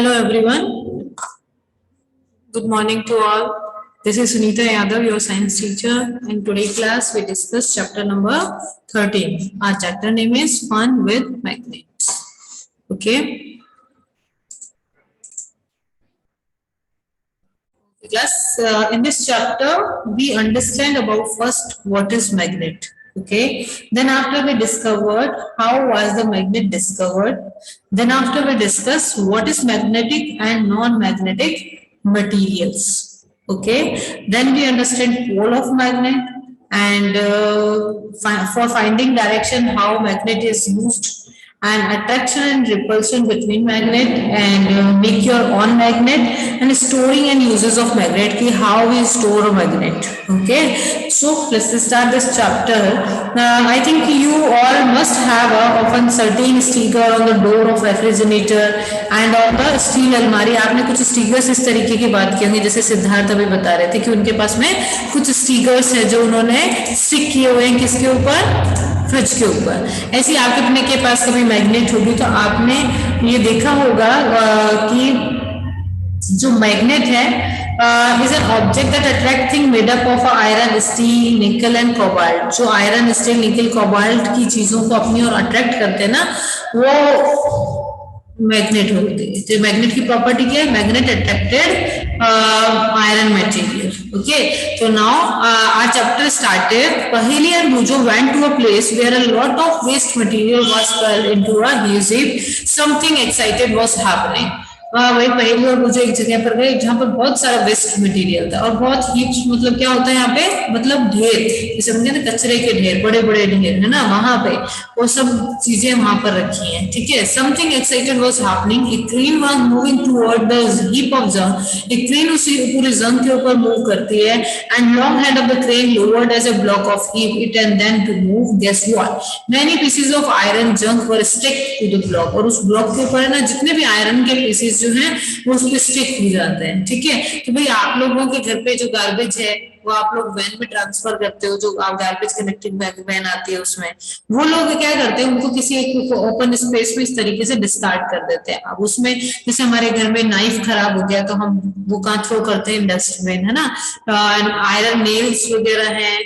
Hello everyone. Good morning to all. This is Sunita Yadav, your science teacher. In today's class, we discuss chapter number 13. Our chapter name is Fun with Magnets. Okay. Class, in this chapter, we understand about first what is magnet. Okay. Then after we discovered how was the magnet discovered. Then after we discuss what is magnetic and non-magnetic materials. Okay. Then we understand pole of magnet and for finding direction how magnet is used and attraction and repulsion between magnet and make your own magnet and storing and uses of magnet ki how we store a magnet. Okay, so let's start this chapter. I think you all must have often certain sticker on the door of refrigerator and on the steel अलमारी. आपने कुछ stickers इस तरीके की बात की होंगी जैसे सिद्धार्थ अभी बता रहे थे कि उनके पास में कुछ स्टिकर्स है जो उन्होंने स्टिक किए हुए हैं किसके ऊपर, फ्रिज के ऊपर. ऐसे आपके अपने के पास कभी मैग्नेट होगी तो आपने ये देखा होगा कि जो मैग्नेट है is an object that attract thing made up of iron, steel, nickel and cobalt. जो आयरन, स्टील, निकल, कोबाल्ट की चीजों को अपनी ओर अट्रैक्ट करते हैं ना वो मैग्नेट होते हैं. तो मैग्नेट की प्रॉपर्टी क्या है? Magnet attracted iron material. Okay, तो now our chapter started. Paheli and Boojho went to a place where a lot of waste material was fall into a huge heap. Something excited was happening. वही पहेली और बुजो एक जगह पर गए जहां पर बहुत सारा वेस्ट मटेरियल था और बहुत हीप्स मतलब क्या होता है यहाँ पे, मतलब ढेर, जैसे हम कहते हैं कचरे के ढेर, बड़े बड़े ढेर है ना, वहां पे वो सब चीजें वहां पर रखी हैं. ठीक है. Something excited was happening. A crane was moving toward the heap of junk. एक क्रेन उसी पूरे जंक के ऊपर मूव करती है and long head of the crane lowered as a block of heap it and then to move. Guess what? Many pieces of iron junk were stick to the block. और उस block के ऊपर ना जितने भी iron के pieces जो हैं वो उस पे स्टिक हो जाते हैं. ठीक है. तो भाई आप लोगों के घर पे जो गार्बेज है वो आप लोग वैन में ट्रांसफर करते हो, जो आप गार्बेज कनेक्टिंग वैन आती है उसमें वो लोग क्या करते हैं, उनको किसी एक ओपन स्पेस में इस तरीके से डिस्कार्ड कर देते हैं. अब उसमें जैसे हमारे घर में नाइफ खराब हो गया तो हम वो कहाँ थ्रो करते हैं, डस्टबिन, है ना. आयरन नेल्स वगैरह है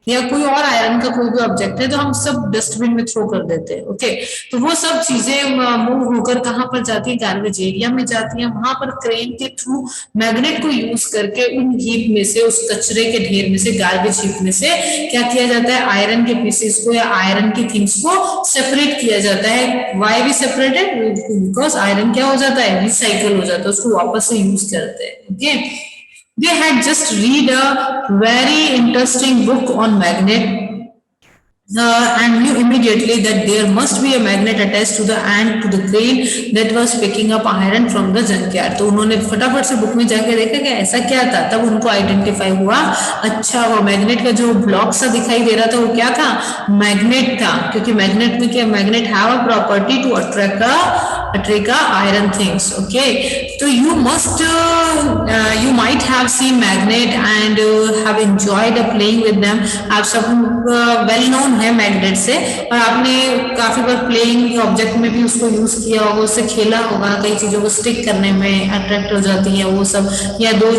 या कोई और आयरन का कोई भी ऑब्जेक्ट है तो हम सब डस्टबिन में थ्रो कर देते हैं. ओके, तो वो सब चीजें मूव होकर कहाँ पर जाती है, गार्बेज एरिया में जाती है. वहां पर क्रेन के थ्रू मैग्नेट को यूज करके उन हीप में से, उस कचरे के ढेर में से, गार्बेज हीप में से क्या किया जाता है, आयरन के पीसेस को या आयरन की थिंग्स को सेपरेट किया जाता है. वाई भी सेपरेटेड? बिकॉज आयरन क्या हो जाता है, रिसाइकल हो जाता है, उसको वापस से यूज करते हैं. Okay, they had just read a very interesting book on magnet and knew immediately that there must be a magnet attached to the end to the crane that was picking up iron from the junkyard. तो उन्होंने फटाफट से book में जाके देखा कि ऐसा क्या था. तब उनको आइडेंटिफाई हुआ, अच्छा वो मैग्नेट का जो ब्लॉक सा दिखाई दे रहा था वो क्या था, मैग्नेट था. क्योंकि मैग्नेट में क्या, magnet have a property to attract iron things. Okay, so you must you might have seen magnet and have enjoyed playing with them. आप सब well known है मैग्नेट से और आपने काफी बार प्लेइंग ऑब्जेक्ट में भी उसको यूज किया होगा, उससे खेला होगा, कई चीजों को स्टिक करने में अट्रैक्ट हो जाती है वो सब, या दो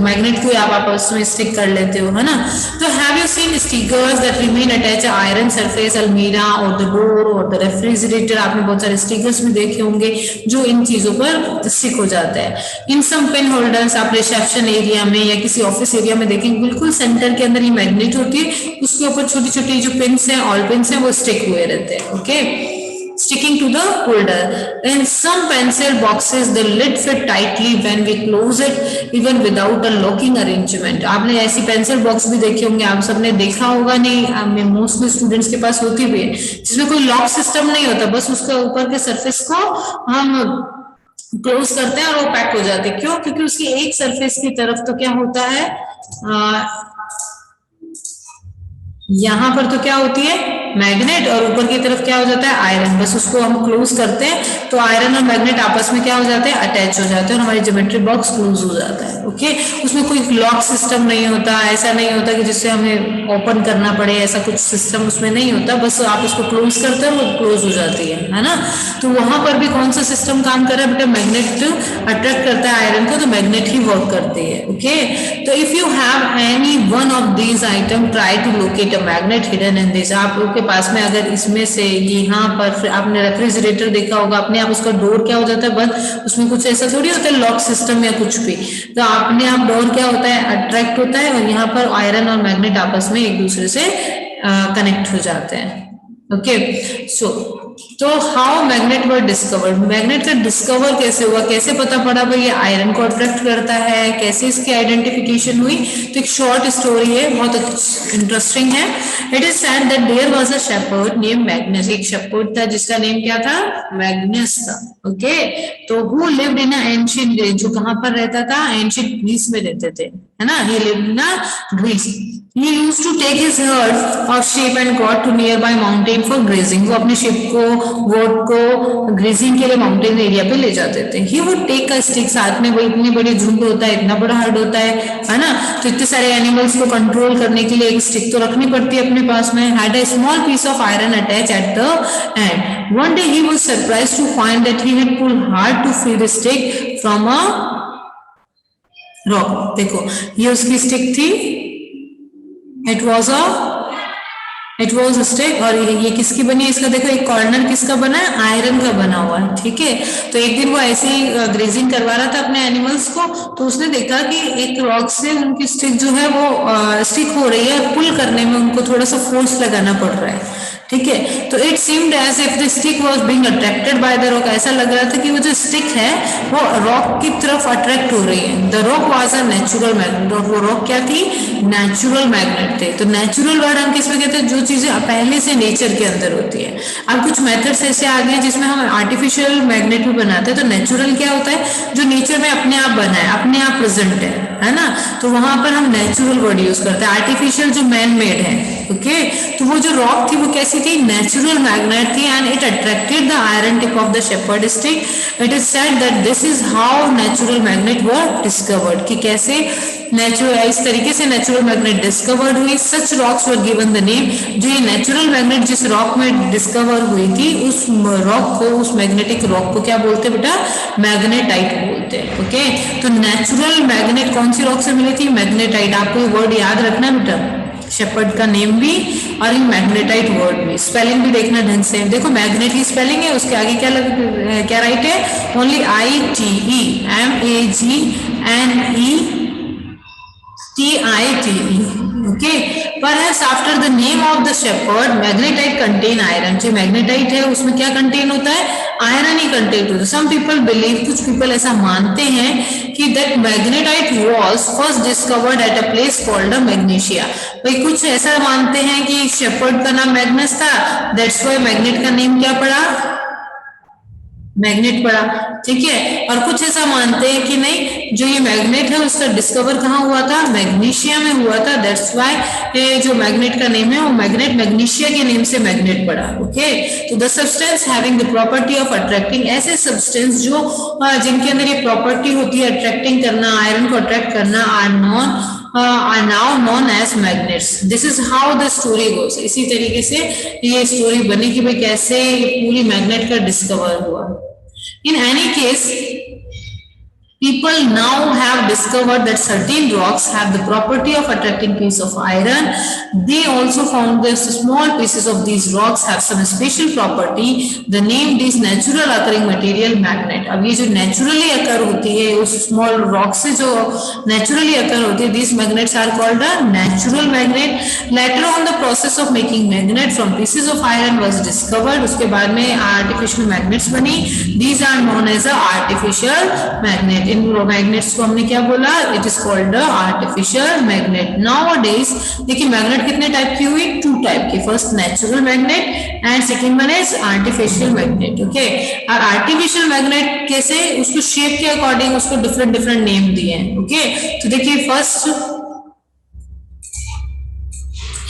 मैग्नेट को आप आपस में स्टिक कर लेते हो, है ना. तो have you seen stickers that remain attach iron surface अलमीरा और द डोर और द रेफ्रिजरेटर. आपने बहुत सारे स्टिकर्स भी देखे होंगे जो इन चीजों पर स्टिक हो जाता है. इन सम पेन होल्डर्स आप रिसेप्शन एरिया में या किसी ऑफिस एरिया में देखेंगे बिल्कुल सेंटर के अंदर ये मैग्नेट होती है, उसके ऊपर छोटी छोटी जो पिन्स हैं, ऑल पिन्स हैं, वो स्टिक हुए रहते हैं. Okay, sticking to the holder. In some pencil boxes the lid fit tightly when we close it even without a locking arrangement. आपने ऐसी पेंसिल बॉक्स भी देखे होंगे, आप सबने देखा होगा, नहीं मोस्टली स्टूडेंट्स के पास होती भी है, जिसमें कोई लॉक सिस्टम नहीं होता, बस उसके ऊपर के सरफेस को हम क्लोज करते हैं और वो पैक हो जाते हैं. क्यों? क्योंकि उसकी एक सरफेस की तरफ तो क्या होता है, यहाँ पर तो क्या होती है मैग्नेट, और ऊपर की तरफ क्या हो जाता है आयरन, बस उसको हम क्लोज करते हैं तो आयरन और मैग्नेट आपस में क्या हो जाते हैं अटैच हो जाते हैं और हमारी ज्योमेट्री बॉक्स क्लोज हो जाता है। ओके, उसमें कोई लॉक सिस्टम नहीं होता, ऐसा नहीं होता कि जिससे हमें ओपन करना पड़े, ऐसा कुछ सिस्टम उसमें नहीं होता, बस आप उसको क्लोज करते हैं और वो क्लोज हो जाती है ना। तो वहां पर भी कौन सा सिस्टम काम कर रहा है बेटा, मैग्नेट अट्रैक्ट करता है आयरन को तो मैग्नेट ही वर्क करती है। ओके, तो if you have any one of these item try to locate a magnet hidden in this, आप लोग के पास में अगर इसमें से यहाँ पर आपने रेफ्रिजरेटर देखा होगा, अपने आप उसका डोर क्या हो जाता है बंद, उसमें कुछ ऐसा थोड़ी होता है लॉक सिस्टम या कुछ भी, तो अपने आप डोर क्या होता है अट्रैक्ट होता है और यहाँ पर आयरन और मैग्नेट आपस में एक दूसरे से कनेक्ट हो जाते हैं। ओके, सो तो how magnet were discovered, magnet का डिस्कवर कैसे हुआ, कैसे पता पड़ा भाई ये आयरन को अट्रैक्ट करता है, कैसे इसकी आइडेंटिफिकेशन हुई, तो एक शॉर्ट स्टोरी है, बहुत इंटरेस्टिंग है। It is said that there was a shepherd name Magnus, एक शेपर्ड था जिसका नेम क्या था मैग्नस था। ओके, तो who lived in ancient Greece, जो कहां पर रहता था एंशिएंट ग्रीस में रहते थे, है ना, he lived in Greece. He used to take his herd of sheep and goat to nearby mountain for grazing. वो अपने sheep को goat को grazing के लिए mountain एरिया पे ले जाते थे। He would take a stick, साथ में वो इतनी बड़ी झुंड होता है, इतना बड़ा हर्ड होता है ना, तो इतने सारे एनिमल्स को कंट्रोल करने के लिए एक स्टिक तो रखनी पड़ती है अपने पास में। Had a small piece of iron attached at the end. One day he was surprised to find that he had pulled hard to free the stick from a rock. देखो ये उसकी स्टिक थी, इट वॉज अ स्टिक, और ये किसकी बनी है, इसका देखो एक कॉर्नर किसका बना है आयरन का बना हुआ है। ठीक है, तो एक दिन वो ऐसे ही ग्रेजिंग करवा रहा था अपने एनिमल्स को, तो उसने देखा कि एक रॉक से उनकी स्टिक जो है वो स्टिक हो रही है और पुल करने में उनको थोड़ा सा फोर्स लगाना पड़ रहा है। ठीक है, तो it seemed as if the stick was being attracted by the rock, ऐसा लग रहा था कि वो जो स्टिक है वो रॉक की तरफ अट्रैक्ट हो रही है। The rock was a natural magnet, और वो रॉक क्या थी नेचुरल मैग्नेट थे। तो नेचुरल वर्ड हम किसमें कहते हैं, जो चीजें पहले से नेचर के अंदर होती है। अब कुछ मेथड्स ऐसे आ गए जिसमें हम आर्टिफिशियल मैग्नेट भी बनाते हैं। तो नेचुरल क्या होता है, जो नेचर में अपने आप बना है, अपने आप प्रेजेंट है ना, तो वहां पर हम नेचुरल वर्ड यूज करते हैं। आर्टिफिशियल जो मैन मेड है, ओके, तो वो जो रॉक थी वो कैसी थी नेचुरल मैग्नेट थी, and it attracted the iron tip of the shepherd stick. It is said that this is how natural magnet were discovered, कि कैसे नेचुरल इस तरीके से नेचुरल मैग्नेट डिस्कवर्ड हुई। Such rocks were given the name, जो ये natural magnet जिस rock में डिस्कवर हुई थी उस रॉक को, उस मैग्नेटिक रॉक को क्या बोलते हैं बेटा, मैग्नेटाइट बोलते हैं। ओके, तो नेचुरल मैग्नेट कौन सी रॉक से मिली थी, मैग्नेटाइट। आपको ये वर्ड याद रखना बेटा, शेपर्ड का नेम भी और ये मैग्नेटाइट वर्ड भी, स्पेलिंग भी देखना ढंग से। देखो मैग्नेट ही स्पेलिंग है, उसके आगे क्या राइट है, only ITEMAGNETITE। Okay, perhaps after the name of the shepherd magnetite contain iron, जो मैग्नेटाइट है उसमें क्या कंटेन होता है, आयरन ही कंटेन होता है। सम पीपल बिलीव, कुछ पीपल ऐसा मानते हैं कि that magnetite was first discovered at a place called magnesia. भाई कुछ ऐसा मानते हैं कि शेपर्ड का नाम मैग्नस था, दैट्स व्हाई मैग्नेट का नेम क्या पड़ा, मैग्नेट पड़ा। ठीक है, और कुछ ऐसा मानते हैं कि नहीं, जो ये मैग्नेट है उसका डिस्कवर कहाँ हुआ था, मैग्नीशिया में हुआ था, दैट्स व्हाई जो मैग्नेट का नेम है वो मैग्नेट मैग्नीशिया के नेम से मैग्नेट पड़ा। ओके, तो the substance having the property of attracting, ऐसे सब्सटेंस जो जिनके अंदर ये प्रॉपर्टी होती है अट्रैक्टिंग करना, आयरन को अट्रैक्ट करना, are now known as magnets. This is how the story goes. इसी तरीके से ये स्टोरी बनी कि भाई कैसे पूरी मैग्नेट का डिस्कवर हुआ। In any case, people now have discovered that certain rocks have the property of attracting piece of iron. They also found that small pieces of these rocks have some special property. The name is natural occurring material magnet. अब ये जो naturally occur होती है उस small rock से जो naturally occur होती है, these magnets are called a natural magnet. Later on, the process of making magnet from pieces of iron was discovered. उसके बाद में artificial magnets बनी. These are known as a artificial magnet. In magnets को हमने क्या बोला, it is called artificial magnet. Nowadays देखिए magnet कितने टाइप की हुई, 2 टाइप की, first natural magnet and second one is artificial magnet. Okay, और आर्टिफिशियल मैग्नेट कैसे, उसको शेप के अकॉर्डिंग उसको डिफरेंट नेम दिए हैं। ओके, तो देखिए फर्स्ट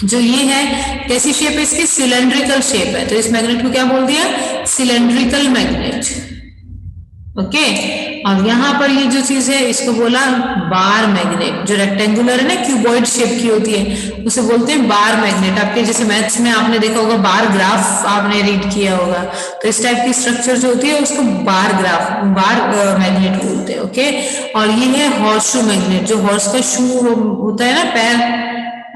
जो ये है कैसी शेप है इसकी, सिलेंड्रिकल शेप है, तो इस मैग्नेट को क्या बोल दिया, सिलेंड्रिकल मैग्नेट। ओके, और यहाँ पर ये जो चीज है इसको बोला बार मैग्नेट, जो रेक्टेंगुलर है ना, क्यूबॉइड शेप की होती है, उसे बोलते हैं बार मैग्नेट। आपके जैसे मैथ्स में आपने देखा होगा बार ग्राफ आपने रीड किया होगा, तो इस टाइप की स्ट्रक्चर जो होती है उसको बार ग्राफ, बार मैग्नेट बोलते हैं। ओके, और ये है हॉर्स शू मैग्नेट, जो हॉर्स का शू होता है ना पैर,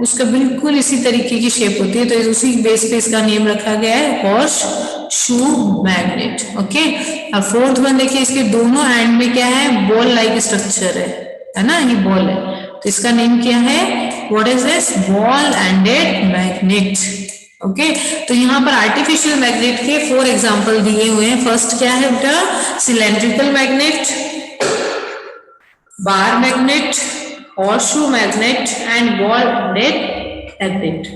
उसका बिल्कुल इसी तरीके की शेप होती है, तो उसी बेस पे इसका नेम रखा गया है हॉर्स शू मैग्नेट। ओके, अब फोर्थ वन देखिए, इसके दोनों एंड में क्या है, बॉल लाइक स्ट्रक्चर है ना, ये बॉल है, तो इसका नेम क्या है, what is this, ball ended magnet. Okay, तो यहाँ पर आर्टिफिशियल मैग्नेट के 4 एग्जांपल दिए हुए हैं। फर्स्ट क्या है बेटा, cylindrical magnet, bar magnet, horseshoe magnet and ball-ended magnet.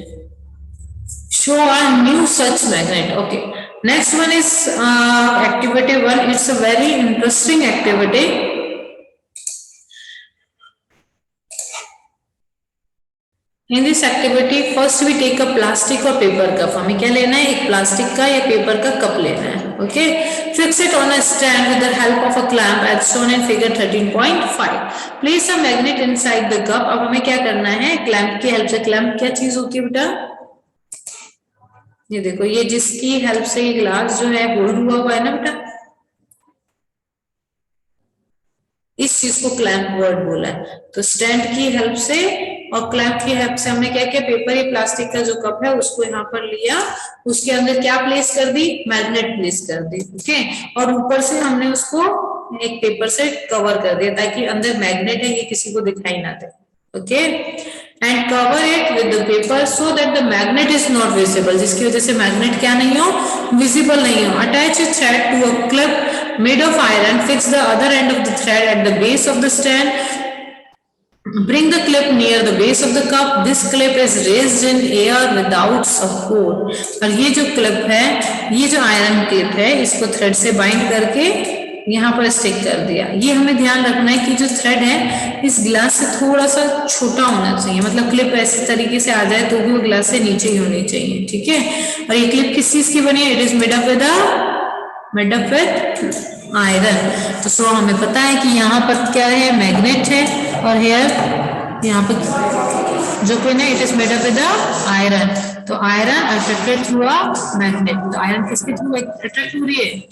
Show a new such magnet. Okay. Next one is activity 1. It's a very interesting activity. In this activity, first we take a plastic or paper cup. हमें क्या लेना है, एक plastic का या paper का cup लेना है. Okay, fix it on a stand with the help of a clamp as shown in figure 13.5. Place a magnet inside the cup. अब हमें क्या करना है, क्लैंप की हेल्प से. क्लैंप क्या चीज होती है बेटा, ये देखो, ये जिसकी हेल्प से ये ग्लास जो है होल्ड हुआ है ना बेटा, इस चीज को क्लैंप वर्ड बोला है. तो स्टैंड की हेल्प से और क्लैंप की हेल्प से हमने क्या किया, पेपर या प्लास्टिक का जो कप है उसको यहाँ पर लिया, उसके अंदर क्या प्लेस कर दी, मैग्नेट प्लेस कर दी. ओके, और ऊपर से हमने उसको एक पेपर से कवर कर दिया ताकि अंदर मैग्नेट है ये किसी को दिखाई ना दे. Okay, and cover it with the paper so that the magnet is not visible, जिसकी वजह से मैग्नेट क्या नहीं हो, विजिबल नहीं हो. Attach a thread to a clip made of iron. Fix the other end of the thread at the base of the stand. Bring the clip near the base of the cup. This clip is raised in air without support. और ये जो clip है, ये जो iron clip है, इसको thread से bind करके यहाँ पर स्टिक कर दिया. ये हमें ध्यान रखना है कि जो थ्रेड है इस ग्लास से थोड़ा सा छोटा होना चाहिए, मतलब क्लिप ऐसे तरीके से आ जाए तो भी वो ग्लास से नीचे ही होनी चाहिए. ठीक है, और ये क्लिप किस चीज की बनी है, it is made up with iron. तो सो हमें पता है कि यहाँ पर क्या है, मैग्नेट है, और हेयर यहाँ पर जो पिन है it is made up with iron. तो iron attracted through a magnet. तो आयरन किसके थ्रू अट्रैक्ट हो रही है,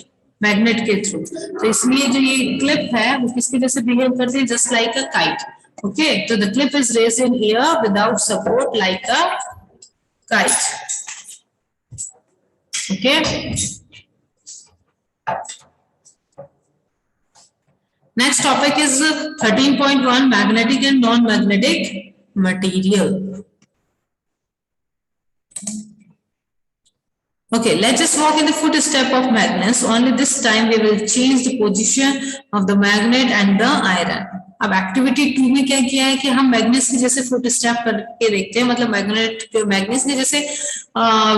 मैग्नेट के थ्रू. तो इसलिए जो ये क्लिप है वो किसके जैसे बिहेव करती है, just like a kite. Okay, तो the clip is raised in air without support like a kite. Okay, next topic is 13.1 magnetic and non-magnetic material. Okay, let's just walk in the footstep of magnets. Only this time we will change the position of the magnet and the iron. अब activity 2 में क्या किया है कि हम magnets के जैसे foot step करके देखते हैं, मतलब मैग्नेट्स ने जैसे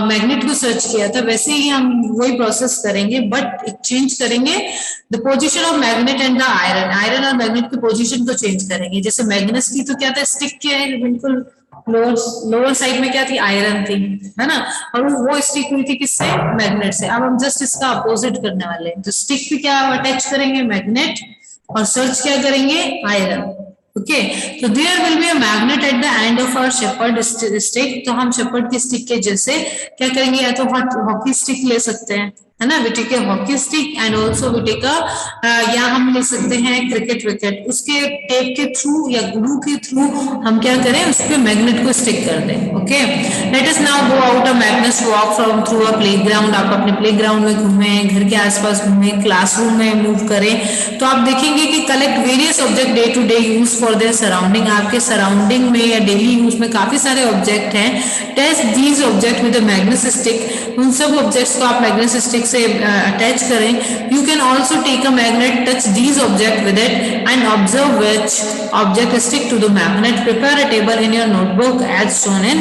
मैग्नेट को सर्च किया था वैसे ही हम वही प्रोसेस करेंगे, बट चेंज करेंगे the position of magnet and the iron. Iron और मैग्नेट की पोजीशन को चेंज करेंगे. जैसे मैग्नेट्स की तो क्या था, स्टिक के बिल्कुल लोअर साइड में क्या थी, आयरन थी, है ना, और वो स्टिक हुई थी किससे, मैग्नेट से. अब हम जस्ट इसका अपोजिट करने वाले हैं. तो स्टिक पे क्या अटैच करेंगे, मैग्नेट, और सर्च क्या करेंगे, आयरन. ओके, तो there will be a magnet at the end of our shepherd stick. तो हम शेपर्ड की स्टिक के जैसे क्या करेंगे, या तो हॉकी स्टिक ले सकते हैं, है ना, we take a hockey stick and also we take या हम ले सकते हैं क्रिकेट विकेट. उसके टेप के थ्रू या ग्लू के थ्रू हम क्या करें, उस पर मैग्नेट को स्टिक कर दें. Okay, let us now go out a magnet walk from through a playground. आप अपने प्लेग्राउंड में घूमें, घर के आसपास घूमें, क्लासरूम में मूव करें, तो आप देखेंगे कि collect various object day to day use for their surrounding. आपके सराउंडिंग में या डेली यूज में काफी सारे ऑब्जेक्ट हैं. Test these object with a magnet stick. उन सब ऑब्जेक्ट्स को आप मैग्नेट स्टिक से अटैच करें. You can also take a magnet, touch these object with it and observe which object stick to the magnet. Prepare a table in your notebook as shown इन.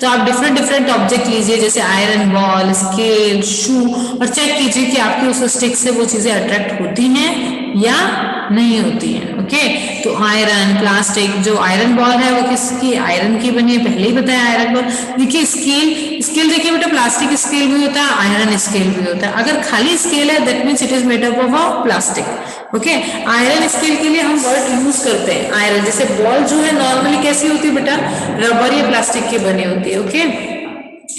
तो आप different object लीजिए, जैसे iron ball, scale, शू, और check कीजिए कि आपकी उस stick से वो चीजें अट्रैक्ट होती हैं या नहीं होती है। ओके, तो आयरन, प्लास्टिक, जो आयरन बॉल है वो किसकी, आयरन की बनी है, पहले ही बताया आयरन बॉल। देखिए स्केल देखिए बेटा, प्लास्टिक स्केल भी होता है, आयरन स्केल भी होता है। अगर खाली स्केल है that means it is made up of plastic. Okay, iron scale के लिए हम वर्ड यूज करते हैं आयरन। जैसे बॉल जो है नॉर्मली कैसी होती है बेटा, रबर या प्लास्टिक की बनी होती है। ओके,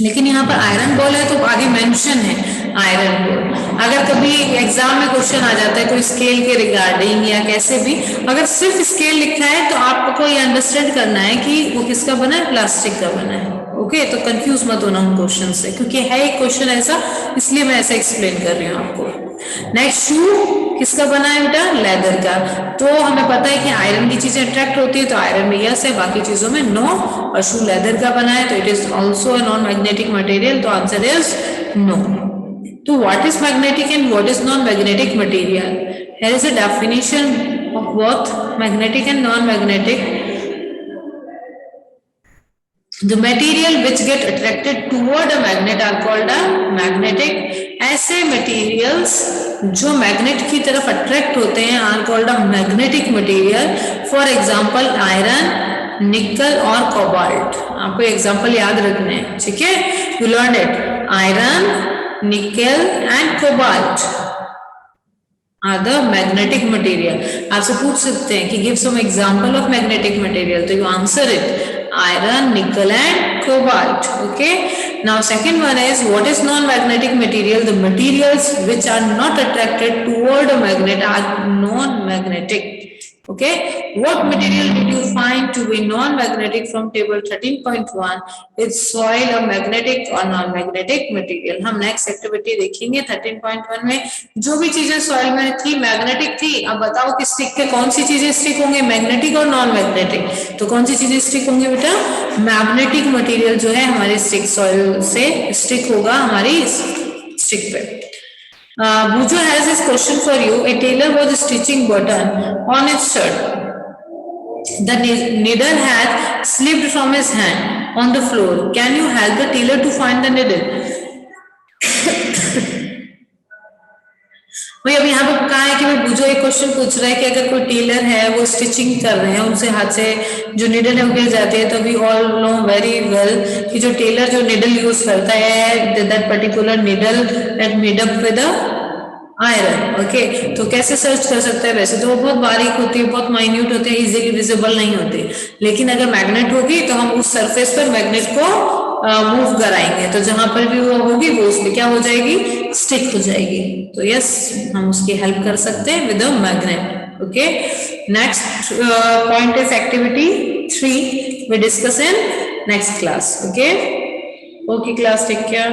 लेकिन यहाँ पर आयरन बॉल है तो आगे मेंशन है आयरन बॉल। अगर कभी एग्जाम में क्वेश्चन आ जाता है कोई स्केल के रिगार्डिंग या कैसे भी, अगर सिर्फ स्केल लिखा है तो आपको ये अंडरस्टैंड करना है कि वो किसका बना है, प्लास्टिक का बना है। ओके, तो कंफ्यूज मत होना उन क्वेश्चन से, क्योंकि है एक क्वेश्चन ऐसा, इसलिए मैं ऐसा एक्सप्लेन कर रही हूँ आपको। नेक्स्ट, शू किसका बना है बेटा, लेदर का। तो हमें पता है कि आयरन की चीजें अट्रैक्ट होती है, तो आयरन में यस है, बाकी चीजों में नो। और शू लेदर का बना है तो it is also a non magnetic material, तो आंसर इज नो। तो what is magnetic and what is non magnetic material? Here is a definition of both magnetic and non magnetic. The material which get attracted toward a magnet are called a magnetic. ऐसे materials जो magnet की तरफ attract होते हैं are called a magnetic material. For example, iron, निकल और cobalt. आपको example याद रखने हैं, ठीक है? You learned it. Iron, nickel and cobalt are the magnetic material. आपसे पूछ सकते हैं कि give some example of magnetic material, तो you answer it. Iron, nickel and cobalt. Okay, now second one is what is non-magnetic material? The materials which are not attracted toward a magnet are non-magnetic. Okay, what material did you find to be non-magnetic from table 13.1? Is soil a magnetic or non-magnetic material? हम next activity देखेंगे 13.1 में। जो भी चीजें soil में थी magnetic थी, अब बताओ कि स्टिक के कौन सी चीजें स्टिक होंगे, मैग्नेटिक और नॉन मैग्नेटिक। तो कौन सी चीजें स्टिक होंगे बेटा, मैग्नेटिक मटेरियल जो है हमारे स्टिक, सॉइल से स्टिक होगा हमारी स्टिक पे। Bujo has this question for you. A tailor was stitching button on his shirt. The needle had slipped from his hand on the floor. Can you help the tailor to find the needle? भाई अब यहाँ पे कहा है कि भाई बुजो एक question पूछ रहा है कि अगर कोई टेलर है वो स्टिचिंग कर रहे हैं, उनसे हाथ से जो निडल है वो गिर जाती है, तो we all know very well कि जो टेलर जो निडल यूज करता है that particular needle that made up with iron. Okay, तो कैसे सर्च कर सकते हैं? वैसे तो वो बहुत बारीक होती है, बहुत माइन्यूट होते हैं, इजीली विजिबल नहीं होती, लेकिन अगर मैग्नेट होगी तो हम उस सरफेस पर मैग्नेट को मूव कराएंगे, तो जहां पर भी वो होगी वो उसमें क्या हो जाएगी, स्टिक हो जाएगी। तो यस, हम उसकी हेल्प कर सकते हैं with a magnet. Okay, next point is activity 3, we discuss in next class. Okay, class take care.